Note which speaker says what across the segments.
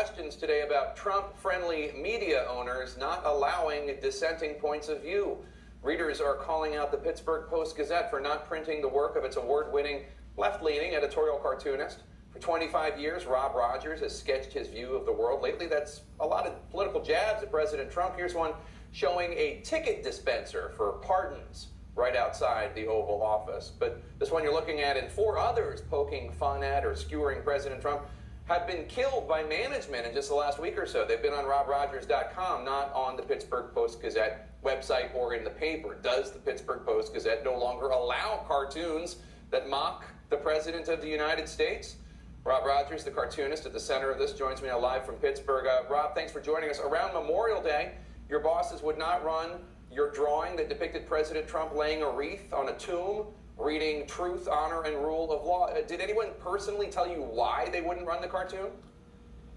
Speaker 1: questions today about Trump-friendly media owners not allowing dissenting points of view. Readers are calling out the Pittsburgh Post-Gazette for not printing the work of its award-winning left-leaning editorial cartoonist. For 25 years, Rob Rogers has sketched his view of the world. Lately, that's a lot of political jabs at President Trump. Here's one showing a ticket dispenser for pardons right outside the Oval Office. But this one you're looking at, and four others poking fun at or skewering President Trump, have been killed by management in just the last week or so. They've been on robrogers.com, not on the Pittsburgh Post-Gazette website or in the paper. Does the Pittsburgh Post-Gazette no longer allow cartoons that mock the President of the United States? Rob Rogers, the cartoonist at the center of this, joins me now live from Pittsburgh. Rob, thanks for joining us. Around Memorial Day, your bosses would not run your drawing that depicted President Trump laying a wreath on a tomb, reading truth, honor, and rule of law. Did anyone personally tell you why they wouldn't run the cartoon?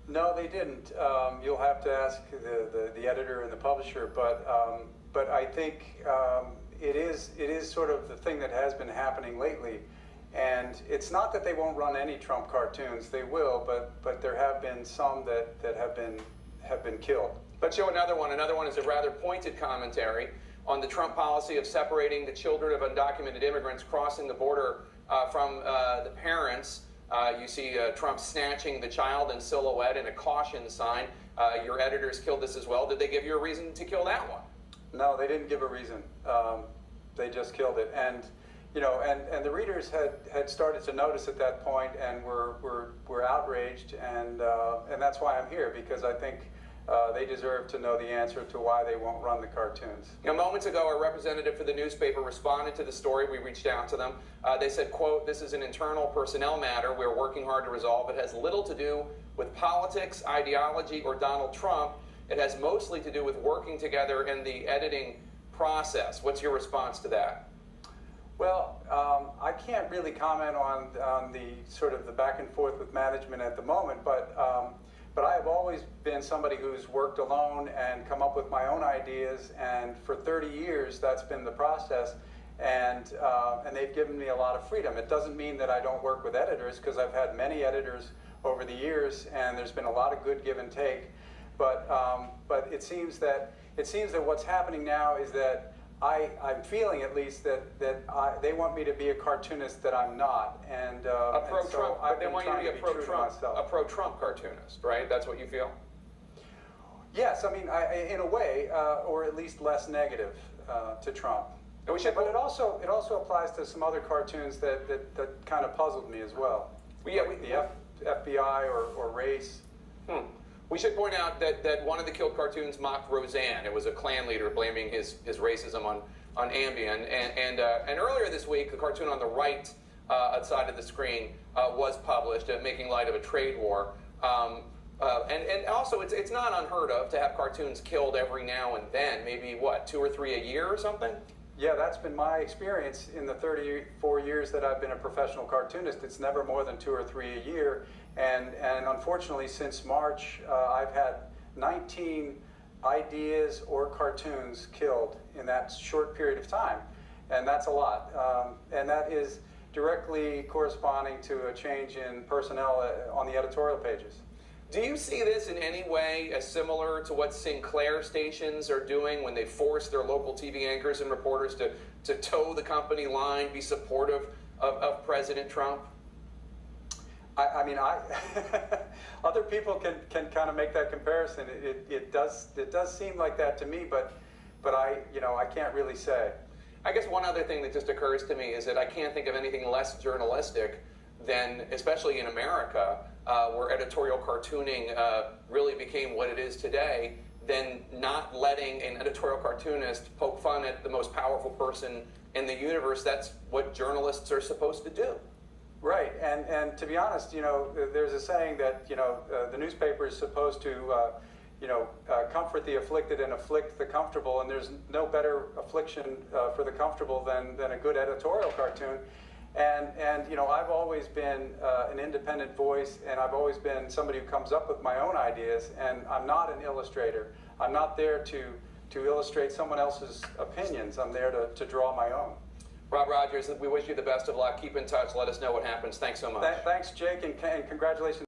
Speaker 2: No, they didn't. You'll have to ask the editor and the publisher, but I think it is sort of the thing that has been happening lately. And it's not that they won't run any Trump cartoons; they will. But there have been some that have been killed.
Speaker 1: Let's show another one. Another one is a rather pointed commentary on the Trump policy of separating the children of undocumented immigrants crossing the border from the parents. You see Trump snatching the child in silhouette and a caution sign. Your editors killed this as well. Did they give you a reason to kill that one?
Speaker 2: No, they didn't give a reason. They just killed it. And you know, and the readers had started to notice at that point, and were outraged, and that's why I'm here, because I think they deserve to know the answer to why they won't run the cartoons.
Speaker 1: You know, moments ago, a representative for the newspaper responded to the story. We reached out to them. They said, quote, "This is an internal personnel matter we're working hard to resolve. It has little to do with politics, ideology, or Donald Trump. It has mostly to do with working together in the editing process." What's your response to that?
Speaker 2: Well, I can't really comment on the sort of the back and forth with management at the moment, but I have always been somebody who's worked alone and come up with my own ideas, and for 30 years that's been the process, and they've given me a lot of freedom. It doesn't mean that I don't work with editors, because I've had many editors over the years, and there's been a lot of good give and take. But it seems that what's happening now is that I'm feeling, at least, that they want me to be a cartoonist that I'm not, and
Speaker 1: pro-Trump. So they want you to be a pro-Trump cartoonist, right? That's what you feel?
Speaker 2: Yes, I mean, in a way, or at least less negative to Trump. But it also applies to some other cartoons that kind of puzzled me as well.
Speaker 1: Yeah,
Speaker 2: like the FBI or race.
Speaker 1: We should point out that one of the killed cartoons mocked Roseanne. It was a Klan leader blaming his racism on Ambien. And earlier this week, the cartoon on the right side of the screen was published, making light of a trade war. And also, it's not unheard of to have cartoons killed every now and then. Maybe, what, 2 or 3 a year or something?
Speaker 2: Yeah, that's been my experience in the 34 years that I've been a professional cartoonist. It's never more than 2 or 3 a year. And unfortunately, since March, I've had 19 ideas or cartoons killed in that short period of time. And that's a lot. And that is directly corresponding to a change in personnel on the editorial pages.
Speaker 1: Do you see this in any way as similar to what Sinclair stations are doing when they force their local TV anchors and reporters to toe the company line, be supportive of President Trump?
Speaker 2: I mean, other people can kind of make that comparison. It does seem like that to me, but I can't really say.
Speaker 1: I guess one other thing that just occurs to me is that I can't think of anything less journalistic than, especially in America, where editorial cartooning really became what it is today, than not letting an editorial cartoonist poke fun at the most powerful person in the universe. That's what journalists are supposed to do.
Speaker 2: Right, and to be honest, there's a saying that the newspaper is supposed to comfort the afflicted and afflict the comfortable, and there's no better affliction for the comfortable than a good editorial cartoon. And I've always been an independent voice, and I've always been somebody who comes up with my own ideas, and I'm not an illustrator. I'm not there to illustrate someone else's opinions. I'm there to draw my own.
Speaker 1: Rob Rogers, we wish you the best of luck. Keep in touch. Let us know what happens. Thanks so much.
Speaker 2: Thanks, Jake, and congratulations.